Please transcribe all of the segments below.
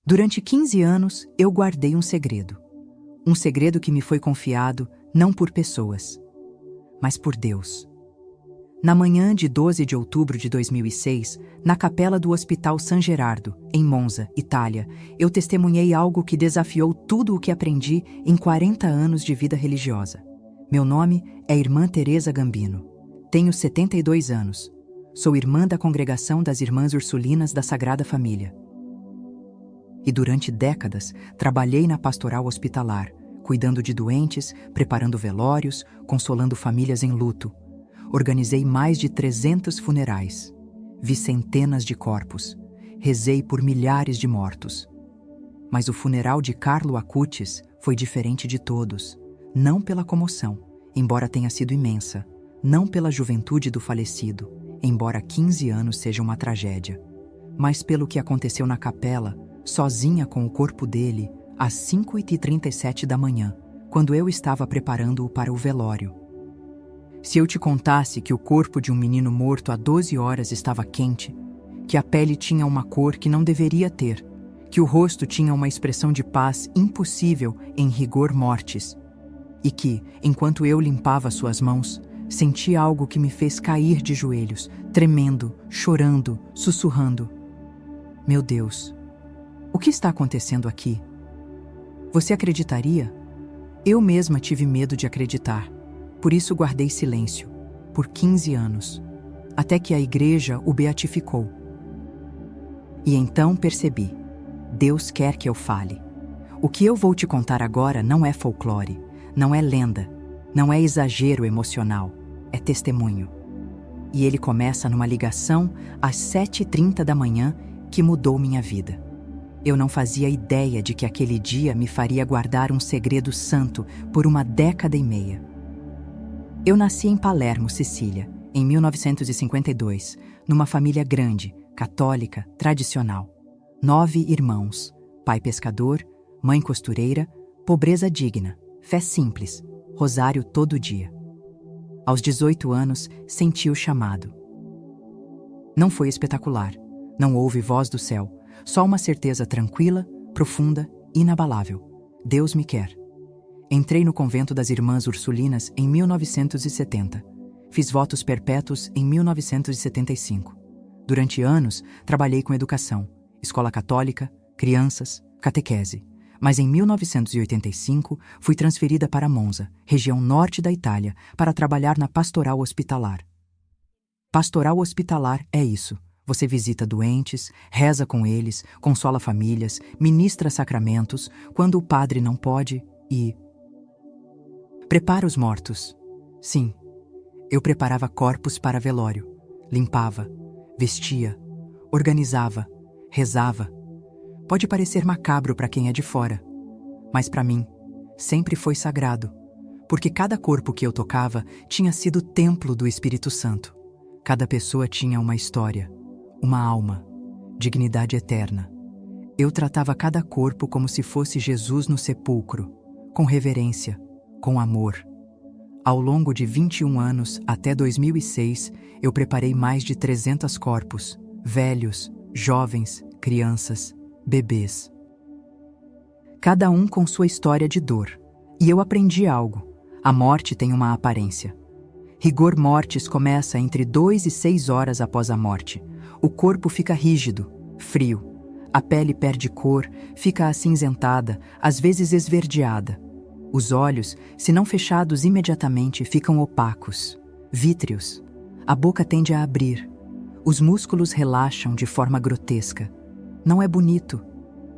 Durante 15 anos, eu guardei um segredo. Um segredo que me foi confiado não por pessoas, mas por Deus. Na manhã de 12 de outubro de 2006, na capela do Hospital San Gerardo, em Monza, Itália, eu testemunhei algo que desafiou tudo o que aprendi em 40 anos de vida religiosa. Meu nome é Irmã Teresa Gambino. Tenho 72 anos. Sou irmã da Congregação das Irmãs Ursulinas da Sagrada Família. E durante décadas, trabalhei na pastoral hospitalar, cuidando de doentes, preparando velórios, consolando famílias em luto. Organizei mais de 300 funerais. Vi centenas de corpos. Rezei por milhares de mortos. Mas o funeral de Carlo Acutis foi diferente de todos. Não pela comoção, embora tenha sido imensa. Não pela juventude do falecido, embora 15 anos seja uma tragédia. Mas pelo que aconteceu na capela, sozinha com o corpo dele, às 5h37 da manhã, quando eu estava preparando-o para o velório. Se eu te contasse que o corpo de um menino morto há 12 horas estava quente, que a pele tinha uma cor que não deveria ter, que o rosto tinha uma expressão de paz impossível em rigor mortis, e que, enquanto eu limpava suas mãos, senti algo que me fez cair de joelhos, tremendo, chorando, sussurrando: Meu Deus, o que está acontecendo aqui? Você acreditaria? Eu mesma tive medo de acreditar. Por isso guardei silêncio, por 15 anos, até que a igreja o beatificou. E então percebi: Deus quer que eu fale. O que eu vou te contar agora não é folclore, não é lenda, não é exagero emocional, é testemunho. E ele começa numa ligação às 7h30 da manhã que mudou minha vida. Eu não fazia ideia de que aquele dia me faria guardar um segredo santo por uma década e meia. Eu nasci em Palermo, Sicília, em 1952, numa família grande, católica, tradicional. 9 irmãos, pai pescador, mãe costureira, pobreza digna, fé simples, rosário todo dia. Aos 18 anos, senti o chamado. Não foi espetacular, não houve voz do céu, só uma certeza tranquila, profunda, inabalável. Deus me quer. Entrei no convento das Irmãs Ursulinas em 1970. Fiz votos perpétuos em 1975. Durante anos, trabalhei com educação, escola católica, crianças, catequese. Mas em 1985, fui transferida para Monza, região norte da Itália, para trabalhar na pastoral hospitalar. Pastoral hospitalar é isso. Você visita doentes, reza com eles, consola famílias, ministra sacramentos, quando o padre não pode, e prepara os mortos. Sim, eu preparava corpos para velório, limpava, vestia, organizava, rezava. Pode parecer macabro para quem é de fora, mas para mim, sempre foi sagrado, porque cada corpo que eu tocava tinha sido templo do Espírito Santo. Cada pessoa tinha uma história, uma alma, dignidade eterna. Eu tratava cada corpo como se fosse Jesus no sepulcro, com reverência, com amor. Ao longo de 21 anos, até 2006, eu preparei mais de 300 corpos, velhos, jovens, crianças, bebês. Cada um com sua história de dor. E eu aprendi algo. A morte tem uma aparência. Rigor mortis começa entre 2 e 6 horas após a morte. O corpo fica rígido, frio. A pele perde cor, fica acinzentada, às vezes esverdeada. Os olhos, se não fechados imediatamente, ficam opacos, vítreos. A boca tende a abrir. Os músculos relaxam de forma grotesca. Não é bonito,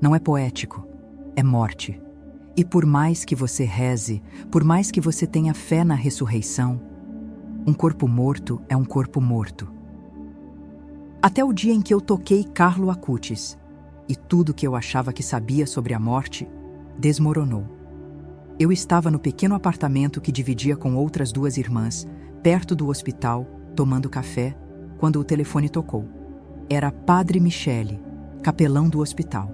não é poético, é morte. E por mais que você reze, por mais que você tenha fé na ressurreição, um corpo morto é um corpo morto. Até o dia em que eu toquei Carlo Acutis, e tudo que eu achava que sabia sobre a morte desmoronou. Eu estava no pequeno apartamento que dividia com outras 2 irmãs, perto do hospital, tomando café, quando o telefone tocou. Era Padre Michele, capelão do hospital.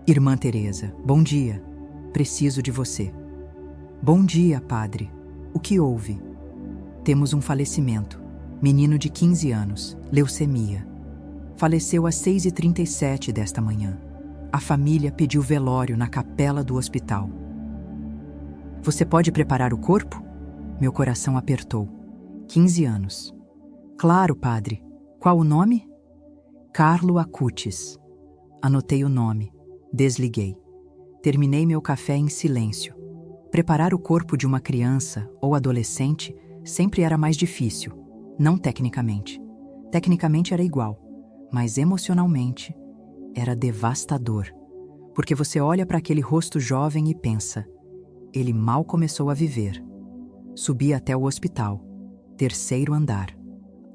Irmã Teresa, bom dia. Preciso de você. Bom dia, padre. O que houve? Temos um falecimento. Menino de 15 anos, leucemia. Faleceu às 6h37 desta manhã. a família pediu velório na capela do hospital. Você pode preparar o corpo? Meu coração apertou. 15 anos. Claro, padre. Qual o nome? Carlo Acutis. Anotei o nome. Desliguei. Terminei meu café em silêncio. Preparar o corpo de uma criança ou adolescente sempre era mais difícil, não tecnicamente. Tecnicamente era igual, mas emocionalmente era devastador. Porque você olha para aquele rosto jovem e pensa, ele mal começou a viver. Subi até o hospital, 3º andar,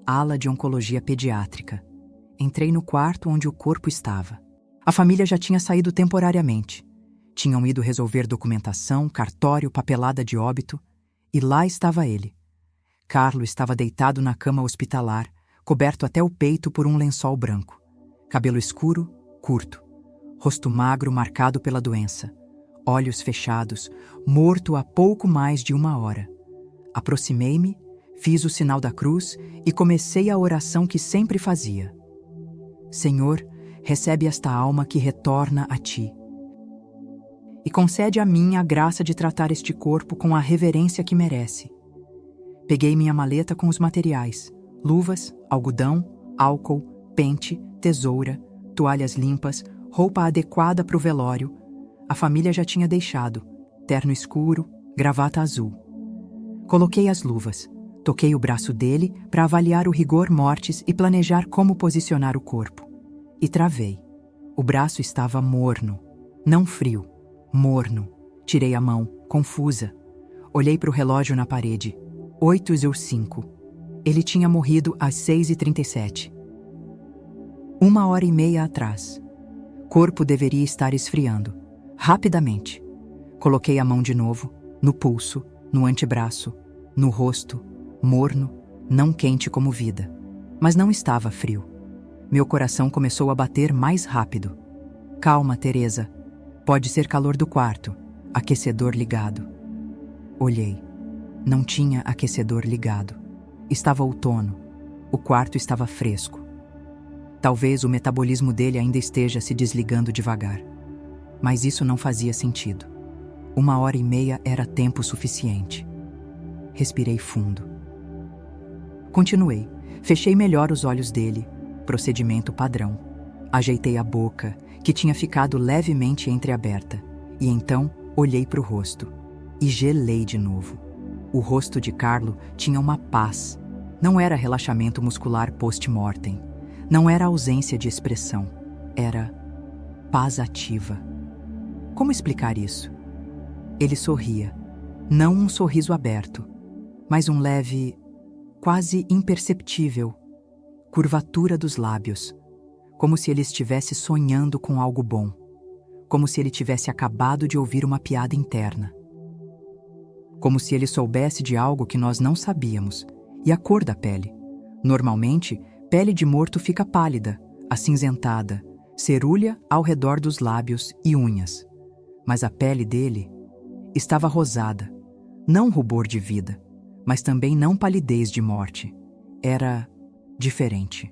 ala de oncologia pediátrica. Entrei no quarto onde o corpo estava. A família já tinha saído temporariamente. Tinham ido resolver documentação, cartório, papelada de óbito, e lá estava ele. Carlo estava deitado na cama hospitalar, coberto até o peito por um lençol branco. Cabelo escuro, curto. Rosto magro marcado pela doença. Olhos fechados, morto há pouco mais de 1 hora. Aproximei-me, fiz o sinal da cruz e comecei a oração que sempre fazia. Senhor, recebe esta alma que retorna a Ti. E concede a mim a graça de tratar este corpo com a reverência que merece. Peguei minha maleta com os materiais, luvas, algodão, álcool, pente, tesoura, toalhas limpas, roupa adequada para o velório. A família já tinha deixado, terno escuro, gravata azul. Coloquei as luvas, toquei o braço dele para avaliar o rigor mortis e planejar como posicionar o corpo. E travei. O braço estava morno, não frio. Morno. Tirei a mão, confusa. Olhei para o relógio na parede. 8h05. Ele tinha morrido às 6h37. 1h30 atrás. Corpo deveria estar esfriando. Rapidamente. Coloquei a mão de novo, no pulso, no antebraço, no rosto, morno, não quente como vida. Mas não estava frio. Meu coração começou a bater mais rápido. Calma, Teresa. Pode ser calor do quarto, aquecedor ligado. Olhei. Não tinha aquecedor ligado. Estava outono. O quarto estava fresco. Talvez o metabolismo dele ainda esteja se desligando devagar. Mas isso não fazia sentido. 1h30 era tempo suficiente. Respirei fundo. Continuei. Fechei melhor os olhos dele. Procedimento padrão. Ajeitei a boca, que tinha ficado levemente entreaberta, e então olhei para o rosto. E gelei de novo. O rosto de Carlo tinha uma paz. Não era relaxamento muscular post-mortem. Não era ausência de expressão. Era paz ativa. Como explicar isso? Ele sorria. Não um sorriso aberto, mas um leve, quase imperceptível, curvatura dos lábios. Como se ele estivesse sonhando com algo bom. Como se ele tivesse acabado de ouvir uma piada interna. Como se ele soubesse de algo que nós não sabíamos. E a cor da pele. Normalmente, pele de morto fica pálida, acinzentada, cerúlea ao redor dos lábios e unhas. Mas a pele dele estava rosada. Não rubor de vida, mas também não palidez de morte. Era diferente.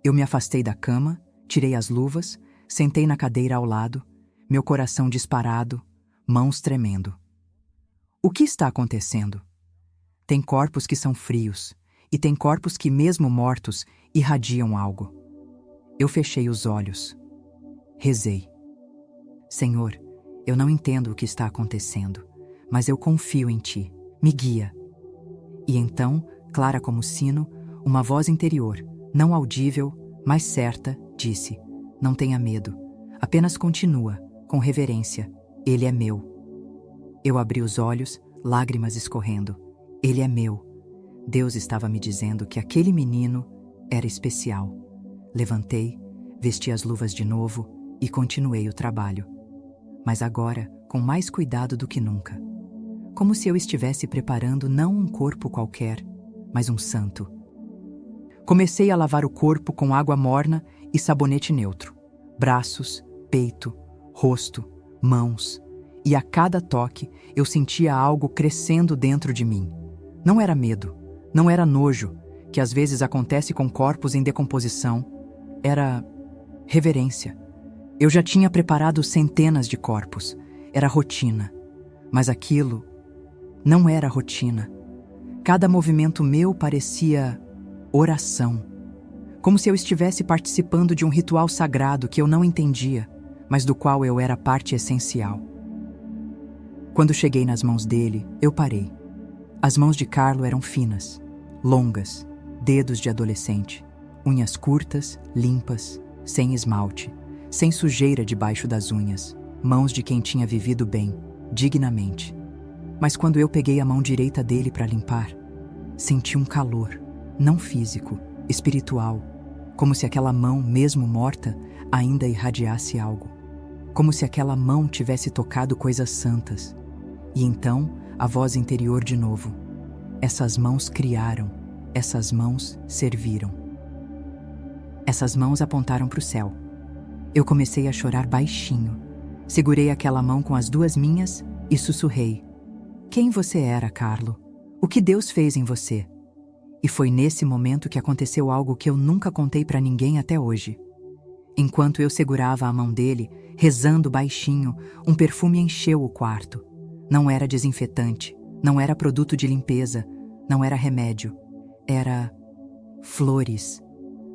Eu me afastei da cama, tirei as luvas, sentei na cadeira ao lado, meu coração disparado, mãos tremendo. O que está acontecendo? Tem corpos que são frios, e tem corpos que, mesmo mortos, irradiam algo. Eu fechei os olhos. Rezei. Senhor, eu não entendo o que está acontecendo, mas eu confio em Ti. Me guia. E então, clara como sino, uma voz interior, não audível, mas certa, disse: não tenha medo. Apenas continua, com reverência. Ele é meu. Eu abri os olhos, lágrimas escorrendo. Ele é meu. Deus estava me dizendo que aquele menino era especial. Levantei, vesti as luvas de novo e continuei o trabalho. Mas agora, com mais cuidado do que nunca. Como se eu estivesse preparando não um corpo qualquer, mas um santo. Comecei a lavar o corpo com água morna e sabonete neutro. Braços, peito, rosto, mãos. E a cada toque eu sentia algo crescendo dentro de mim. Não era medo, não era nojo, que às vezes acontece com corpos em decomposição. Era reverência. Eu já tinha preparado centenas de corpos. Era rotina. Mas aquilo não era rotina. Cada movimento meu parecia oração. Como se eu estivesse participando de um ritual sagrado que eu não entendia, mas do qual eu era parte essencial. Quando cheguei nas mãos dele, eu parei. As mãos de Carlo eram finas, longas, dedos de adolescente, unhas curtas, limpas, sem esmalte, sem sujeira debaixo das unhas, mãos de quem tinha vivido bem, dignamente. Mas quando eu peguei a mão direita dele para limpar, senti um calor, não físico, espiritual, como se aquela mão, mesmo morta, ainda irradiasse algo. Como se aquela mão tivesse tocado coisas santas. E então, a voz interior de novo. Essas mãos criaram, essas mãos serviram. Essas mãos apontaram para o céu. Eu comecei a chorar baixinho. Segurei aquela mão com as duas minhas e sussurrei. Quem você era, Carlo? O que Deus fez em você? E foi nesse momento que aconteceu algo que eu nunca contei para ninguém até hoje. Enquanto eu segurava a mão dele, rezando baixinho, um perfume encheu o quarto. Não era desinfetante, não era produto de limpeza, não era remédio. Era flores.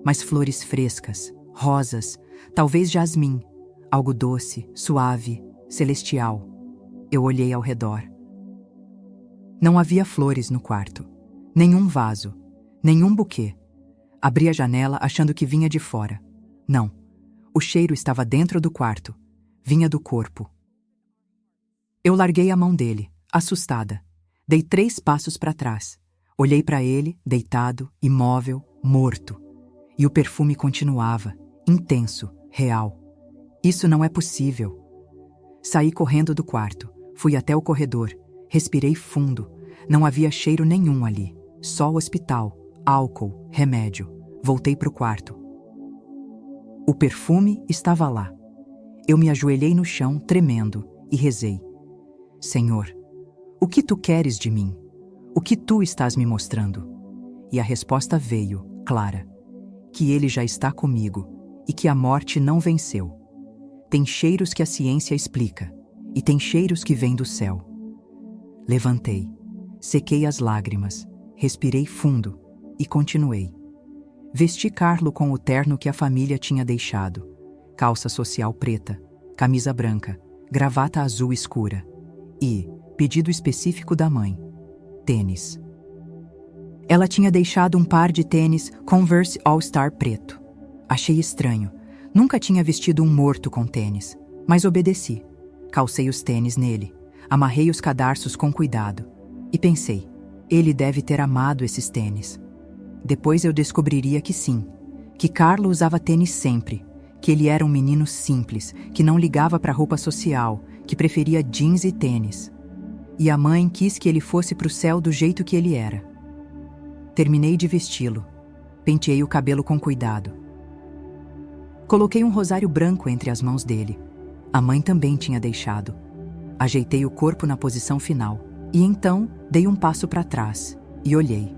Mas flores frescas, rosas, talvez jasmim, algo doce, suave, celestial. Eu olhei ao redor. Não havia flores no quarto. Nenhum vaso, nenhum buquê. Abri a janela achando que vinha de fora. Não, o cheiro estava dentro do quarto. Vinha do corpo. Eu larguei a mão dele, assustada. Dei 3 passos para trás. Olhei para ele, deitado, imóvel, morto. E o perfume continuava, intenso, real. Isso não é possível. Saí correndo do quarto. Fui até o corredor. Respirei fundo. Não havia cheiro nenhum ali. Só o hospital, álcool, remédio. Voltei para o quarto. O perfume estava lá. Eu me ajoelhei no chão, tremendo, e rezei. Senhor, o que tu queres de mim? O que tu estás me mostrando? E a resposta veio, clara. Que ele já está comigo e que a morte não venceu. Tem cheiros que a ciência explica e tem cheiros que vêm do céu. Levantei, sequei as lágrimas, respirei fundo e continuei. Vesti Carlo com o terno que a família tinha deixado. Calça social preta, camisa branca, gravata azul escura e, pedido específico da mãe, tênis. Ela tinha deixado um par de tênis Converse All-Star preto. Achei estranho. Nunca tinha vestido um morto com tênis, mas obedeci. Calcei os tênis nele, amarrei os cadarços com cuidado e pensei, ele deve ter amado esses tênis. Depois eu descobriria que sim, que Carlo usava tênis sempre, que ele era um menino simples, que não ligava para roupa social, que preferia jeans e tênis. E a mãe quis que ele fosse para o céu do jeito que ele era. Terminei de vesti-lo. Penteei o cabelo com cuidado. Coloquei um rosário branco entre as mãos dele. A mãe também tinha deixado. Ajeitei o corpo na posição final. E então dei um passo para trás e olhei.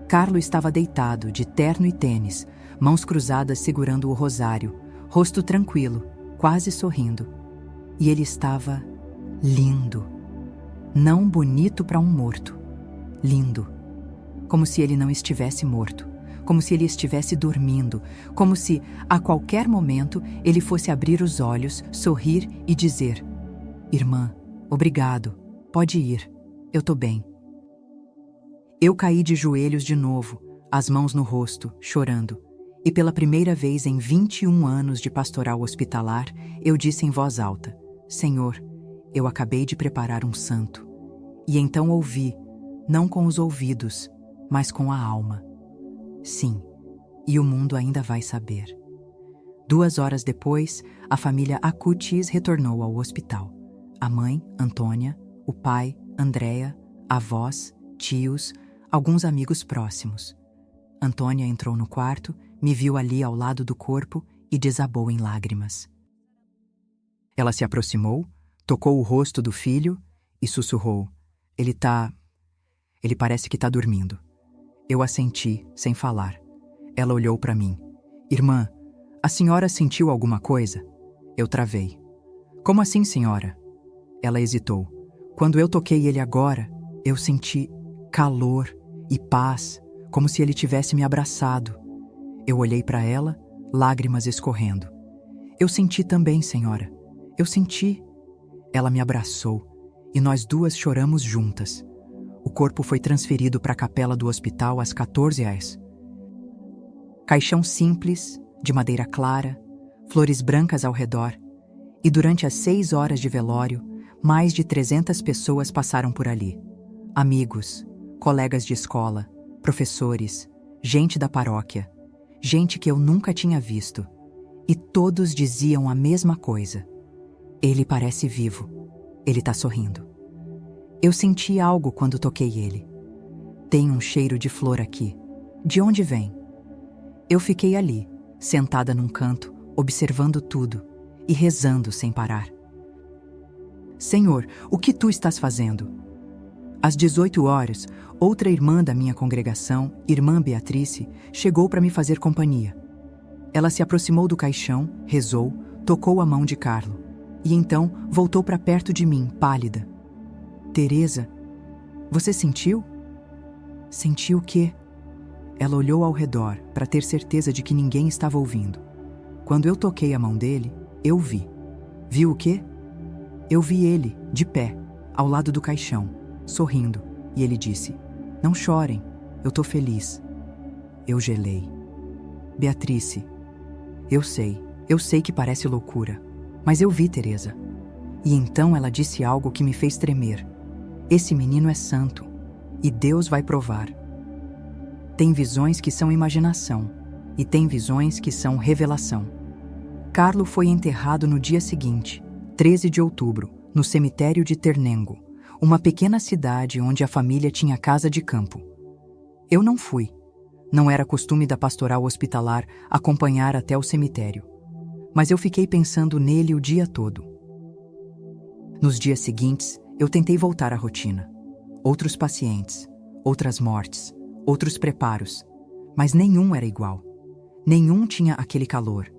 Carlo estava deitado, de terno e tênis, mãos cruzadas segurando o rosário, rosto tranquilo, quase sorrindo. E ele estava lindo. Não bonito para um morto. Lindo. Como se ele não estivesse morto. Como se ele estivesse dormindo. Como se, a qualquer momento, ele fosse abrir os olhos, sorrir e dizer: Irmã, obrigado. Pode ir. Eu tô bem. Eu caí de joelhos de novo, as mãos no rosto, chorando. E pela primeira vez em 21 anos de pastoral hospitalar, eu disse em voz alta: Senhor, eu acabei de preparar um santo. E então ouvi, não com os ouvidos, mas com a alma. Sim, e o mundo ainda vai saber. 2 horas depois, a família Acutis retornou ao hospital. A mãe, Antônia, o pai, Andréa, avós, tios, alguns amigos próximos. Antônia entrou no quarto, me viu ali ao lado do corpo e desabou em lágrimas. Ela se aproximou, tocou o rosto do filho e sussurrou: Ele parece que tá dormindo. Eu assenti, sem falar. Ela olhou para mim. Irmã, a senhora sentiu alguma coisa? Eu travei. Como assim, senhora? Ela hesitou. Quando eu toquei ele agora, eu senti calor e paz, como se ele tivesse me abraçado. Eu olhei para ela, lágrimas escorrendo. Eu senti também, senhora. Eu senti. Ela me abraçou e nós duas choramos juntas. O corpo foi transferido para a capela do hospital às 14h. Caixão simples, de madeira clara, flores brancas ao redor, e durante as 6 horas de velório, mais de 300 pessoas passaram por ali. Amigos, colegas de escola, professores, gente da paróquia, gente que eu nunca tinha visto. E todos diziam a mesma coisa. Ele parece vivo. Ele tá sorrindo. Eu senti algo quando toquei ele. Tem um cheiro de flor aqui. De onde vem? Eu fiquei ali, sentada num canto, observando tudo e rezando sem parar. Senhor, o que tu estás fazendo? Às 18h, outra irmã da minha congregação, irmã Beatrice, chegou para me fazer companhia. Ela se aproximou do caixão, rezou, tocou a mão de Carlo e então voltou para perto de mim, pálida. Teresa, você sentiu? Sentiu o quê? Ela olhou ao redor para ter certeza de que ninguém estava ouvindo. Quando eu toquei a mão dele, eu vi. Viu o quê? Eu vi ele, de pé, ao lado do caixão, sorrindo, e ele disse: "Não chorem, eu tô feliz." Eu gelei. Beatrice, eu sei que parece loucura, mas eu vi Teresa. E então ela disse algo que me fez tremer. Esse menino é santo, e Deus vai provar. Tem visões que são imaginação, e tem visões que são revelação. Carlo foi enterrado no dia seguinte, 13 de outubro, no cemitério de Ternengo, uma pequena cidade onde a família tinha casa de campo. Eu não fui. Não era costume da pastoral hospitalar acompanhar até o cemitério. Mas eu fiquei pensando nele o dia todo. Nos dias seguintes, eu tentei voltar à rotina. Outros pacientes, outras mortes, outros preparos, mas nenhum era igual. Nenhum tinha aquele calor,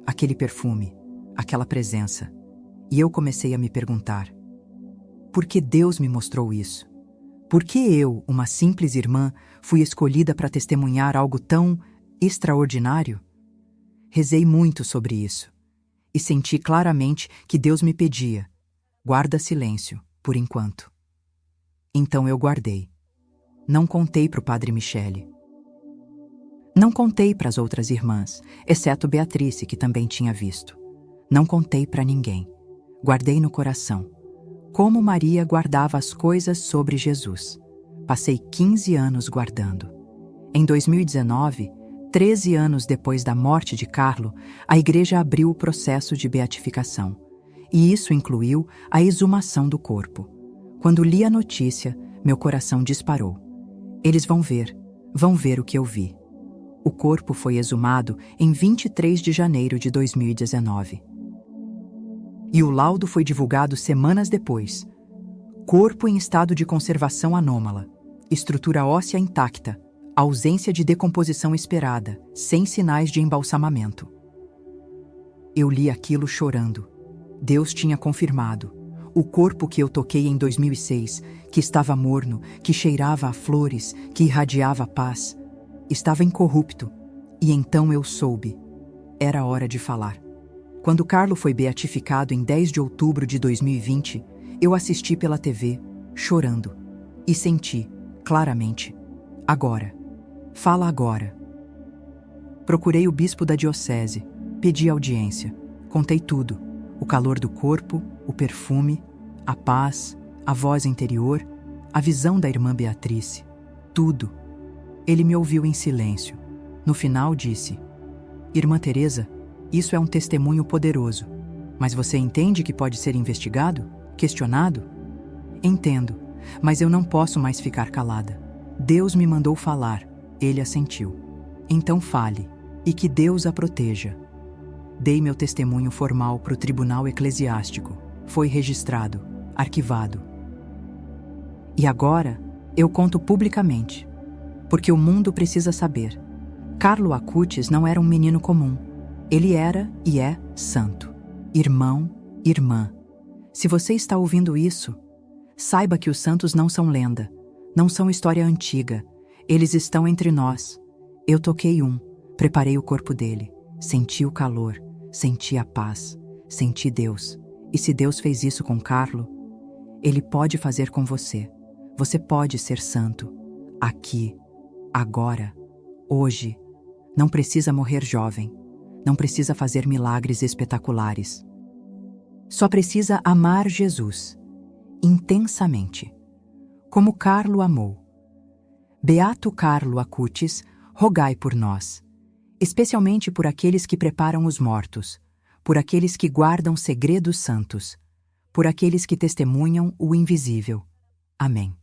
aquele perfume, aquela presença. E eu comecei a me perguntar: por que Deus me mostrou isso? Por que eu, uma simples irmã, fui escolhida para testemunhar algo tão extraordinário? Rezei muito sobre isso e senti claramente que Deus me pedia: guarda silêncio, por enquanto. Então eu guardei. Não contei para o padre Michele. Não contei para as outras irmãs, exceto Beatrice, que também tinha visto. Não contei para ninguém. Guardei no coração, como Maria guardava as coisas sobre Jesus. Passei 15 anos guardando. Em 2019, 13 anos depois da morte de Carlo, a igreja abriu o processo de beatificação. E isso incluiu a exumação do corpo. Quando li a notícia, meu coração disparou. Eles vão ver o que eu vi. O corpo foi exumado em 23 de janeiro de 2019. E o laudo foi divulgado semanas depois. Corpo em estado de conservação anômala, estrutura óssea intacta, ausência de decomposição esperada, sem sinais de embalsamamento. Eu li aquilo chorando. Deus tinha confirmado. O corpo que eu toquei em 2006, que estava morno, que cheirava a flores, que irradiava paz, estava incorrupto. E então eu soube. Era hora de falar. Quando Carlo foi beatificado em 10 de outubro de 2020, eu assisti pela TV, chorando, e senti, claramente: agora. Fala agora. Procurei o bispo da diocese, pedi audiência, contei tudo: o calor do corpo, o perfume, a paz, a voz interior, a visão da irmã Beatrice, tudo. Ele me ouviu em silêncio. No final disse: "Irmã Teresa, isso é um testemunho poderoso, mas você entende que pode ser investigado? Questionado?" "Entendo, mas eu não posso mais ficar calada. Deus me mandou falar." Ele assentiu. "Então fale, e que Deus a proteja." Dei meu testemunho formal para o tribunal eclesiástico. Foi registrado, arquivado. E agora, eu conto publicamente, porque o mundo precisa saber. Carlo Acutis não era um menino comum. Ele era e é santo. Irmão, irmã, se você está ouvindo isso, saiba que os santos não são lenda, não são história antiga. Eles estão entre nós. Eu toquei um, preparei o corpo dele, senti o calor, senti a paz, senti Deus. E se Deus fez isso com Carlo, Ele pode fazer com você. Você pode ser santo. Aqui, agora, hoje. Não precisa morrer jovem. Não precisa fazer milagres espetaculares. Só precisa amar Jesus, intensamente, como Carlo amou. Beato Carlo Acutis, rogai por nós, especialmente por aqueles que preparam os mortos, por aqueles que guardam segredos santos, por aqueles que testemunham o invisível. Amém.